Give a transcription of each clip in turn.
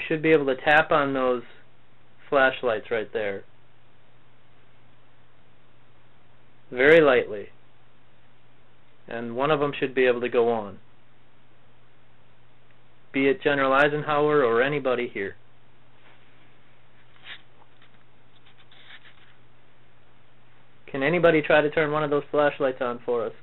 should be able to tap on those flashlights right there very lightly, and one of them should be able to go on, be it General Eisenhower or anybody here. Can anybody try to turn one of those flashlights on for us?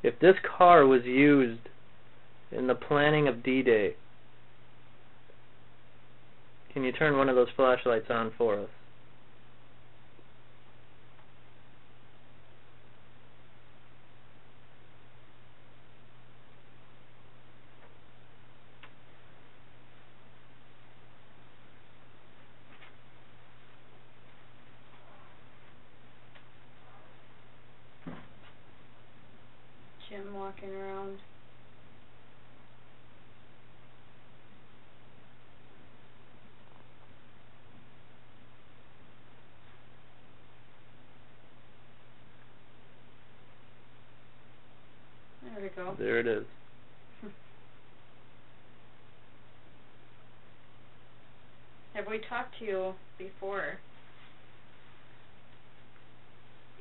If this car was used in the planning of D-Day, can you turn one of those flashlights on for us? Jim walking around. There we go. There it is. Have we talked to you before?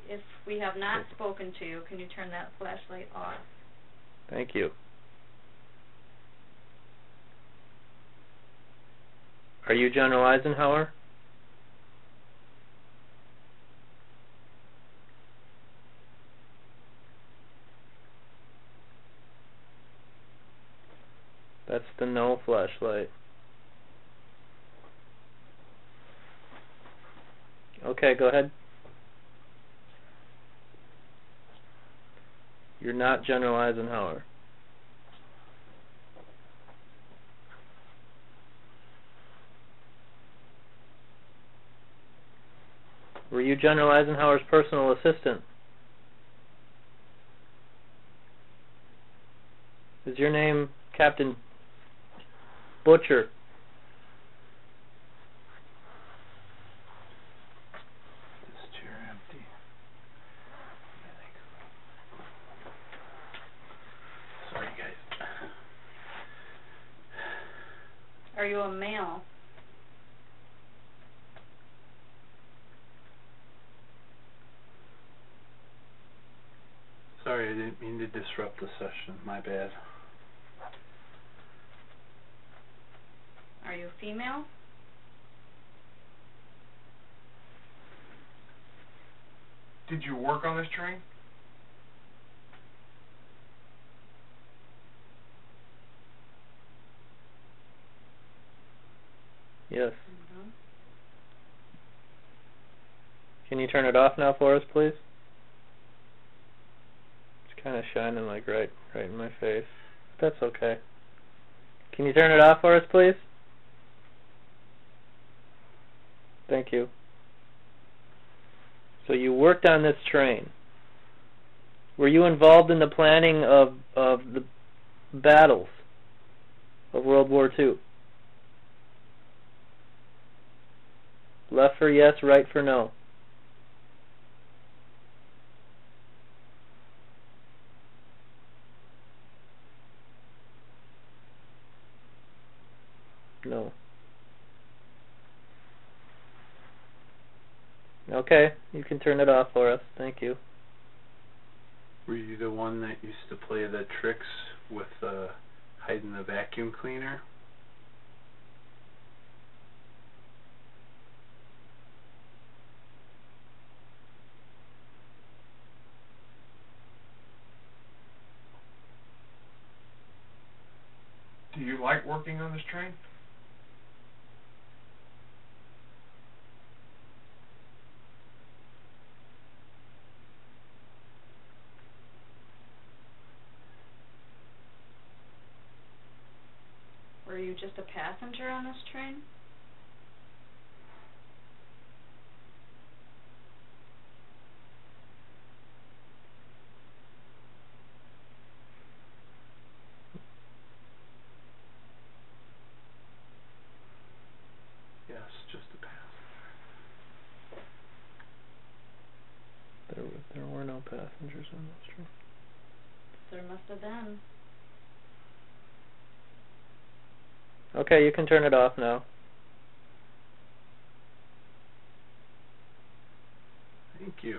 If we have not spoken to you, can you turn that flashlight off? Thank you. Are you General Eisenhower? That's the no flashlight. Okay, go ahead. You're not General Eisenhower. Were you General Eisenhower's personal assistant? Is your name Captain Butcher? This chair empty. Sorry, guys. Are you a male? Sorry, I didn't mean to disrupt the session. My bad. Are you female? Did you work on this train? Yes. Mm-hmm. Can you turn it off now for us, please? It's kind of shining like right in my face. That's okay. Can you turn it off for us, please? Thank you. So you worked on this train. Were you involved in the planning of the battles of World War II? Left for yes, right for no. No. Okay, you can turn it off for us. Thank you. Were you the one that used to play the tricks with hiding the vacuum cleaner? Do you like working on this train? Were you just a passenger on this train? Yes, just a passenger. passengers on this train. There must have been. Okay, you can turn it off now. Thank you.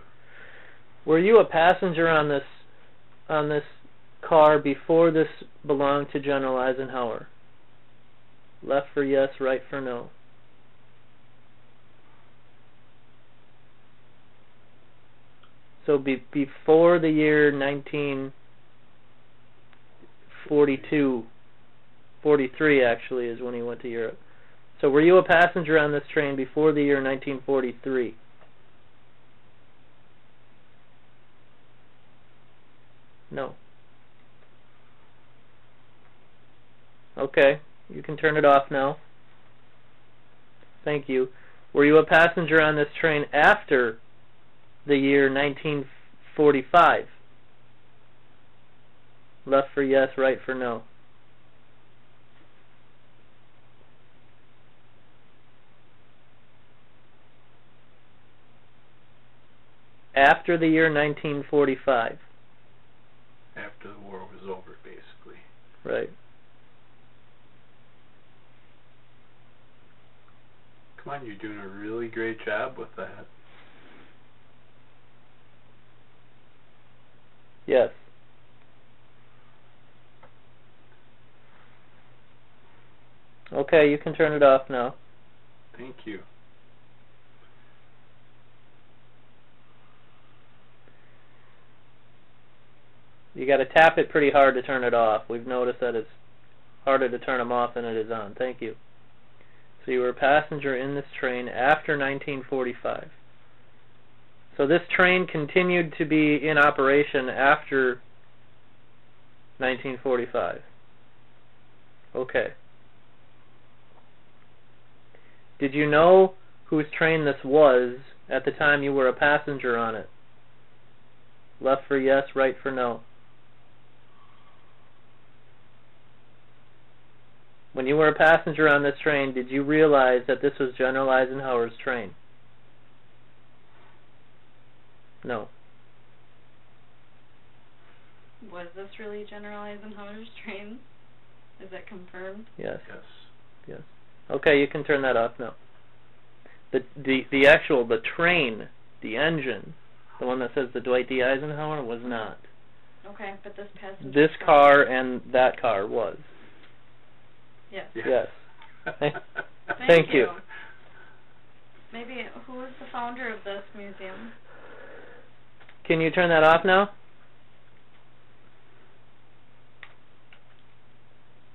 Were you a passenger on this car before this belonged to General Eisenhower? Left for yes, right for no. So before the year 1942, 43 actually is when he went to Europe. So were you a passenger on this train before the year 1943? No. Okay, you can turn it off now. Thank you. Were you a passenger on this train after the year 1945? Left for yes, right for no. After the year 1945. After the war was over, basically. Right. Come on, you're doing a really great job with that. Yes. Okay, you can turn it off now. Thank you. You got to tap it pretty hard to turn it off. We've noticed that it's harder to turn them off than it is on. Thank you. So you were a passenger in this train after 1945. So this train continued to be in operation after 1945. Okay. Did you know whose train this was at the time you were a passenger on it? Left for yes, right for no. When you were a passenger on this train, did you realize that this was General Eisenhower's train? No. Was this really General Eisenhower's train? Is that confirmed? Yes. Yes. Yes. Okay, you can turn that off now. The train, the engine, the one that says the Dwight D. Eisenhower was not. Okay, but this passenger. This car and that car was. Yes. Yes. Thank you. Maybe who was the founder of this museum? Can you turn that off now?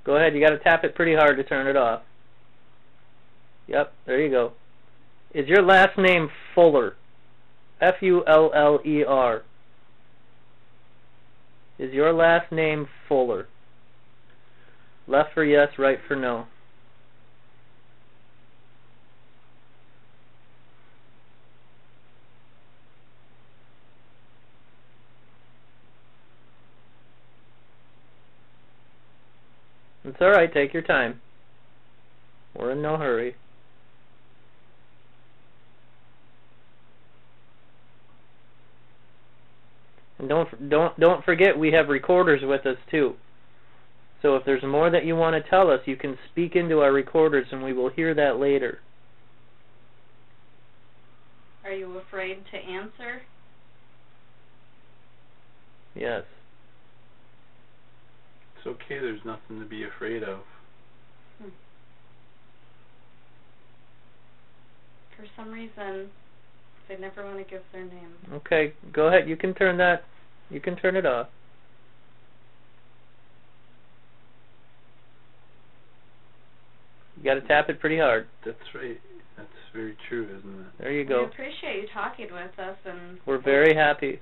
Go ahead, you got to tap it pretty hard to turn it off. Yep, there you go. Is your last name Fuller? F-U-L-L-E-R. Is your last name Fuller? Left for yes, right for no. It's alright, take your time. We're in no hurry. And don't forget we have recorders with us too. So if there's more that you want to tell us, you can speak into our recorders and we will hear that later. Are you afraid to answer? Yes. It's okay, there's nothing to be afraid of. For some reason, they never want to give their name. Okay, go ahead. You can turn that. You can turn it off. You got to tap it pretty hard. That's right. That's very true, isn't it? There you We go. appreciate you talking with us, and We're very happy.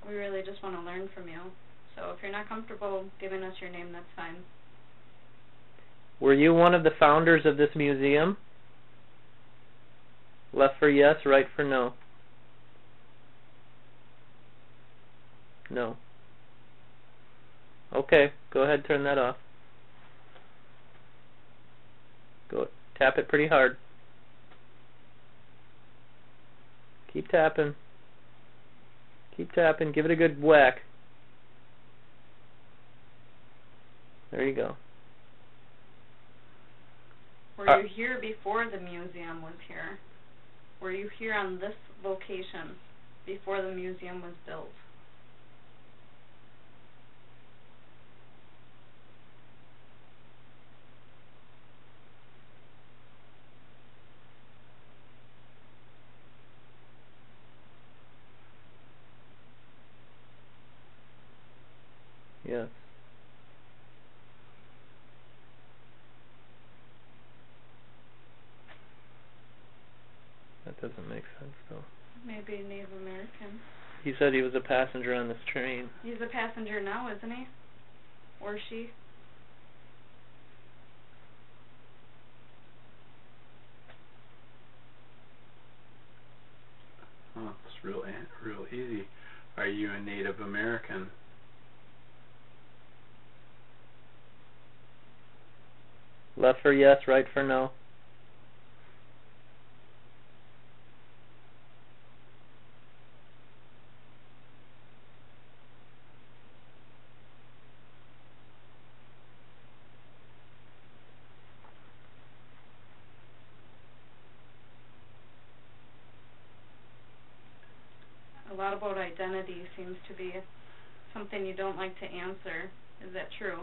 we really just want to learn from you. So if you're not comfortable giving us your name, that's fine. Were you one of the founders of this museum? Left for yes, right for no. No. Okay, go ahead, turn that off. Go tap it pretty hard. Keep tapping. Keep tapping. Give it a good whack. There you go. Were you here before the museum was here? Were you here on this location before the museum was built? Yes. That doesn't make sense, though. Maybe Native American. He said he was a passenger on this train. He's a passenger now, isn't he? Or she? Oh, it's real easy. Are you a Native American? Left for yes, right for no. A lot about identity seems to be something you don't like to answer. Is that true?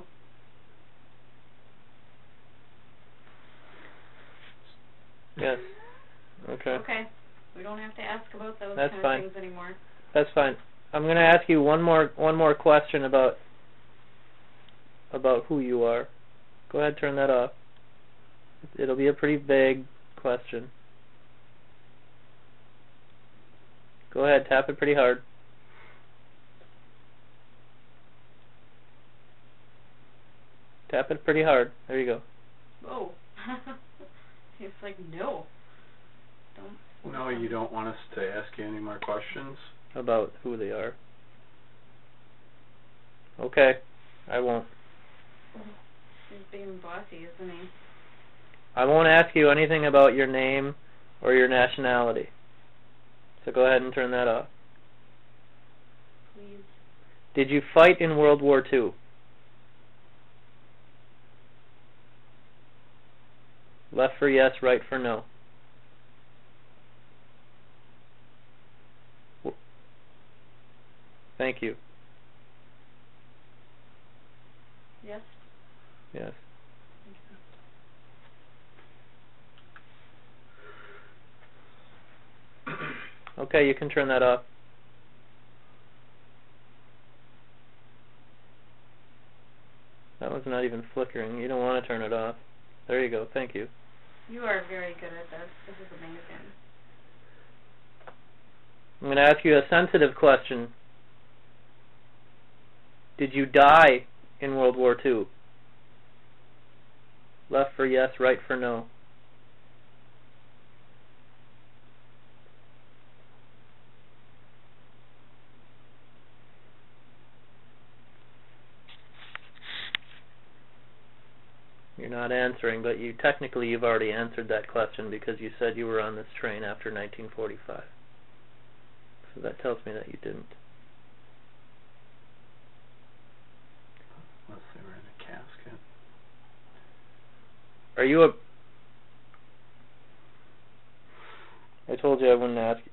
Yes. Okay. Okay. We don't have to ask about those That's kind fine. of things anymore. That's fine. I'm going to ask you one more question about who you are. Go ahead, turn that off. It'll be a pretty vague question. Go ahead, tap it pretty hard. Tap it pretty hard. There you go. Whoa. It's like, no. Don't. No, you don't want us to ask you any more questions? About who they are. Okay, I won't. He's being bossy, isn't he? I won't ask you anything about your name or your nationality. So go ahead and turn that off. Please. Did you fight in World War II? Left for yes, right for no. Thank you. Yes? Yes. Okay, you can turn that off. That one's not even flickering. You don't want to turn it off. There you go. Thank you. You are very good at this. This is amazing. I'm going to ask you a sensitive question. Did you die in World War II? Left for yes, right for no. You're not answering, but you've already answered that question because you said you were on this train after 1945. So that tells me that you didn't. Unless they were in a casket. Are you a... I told you I wouldn't ask you.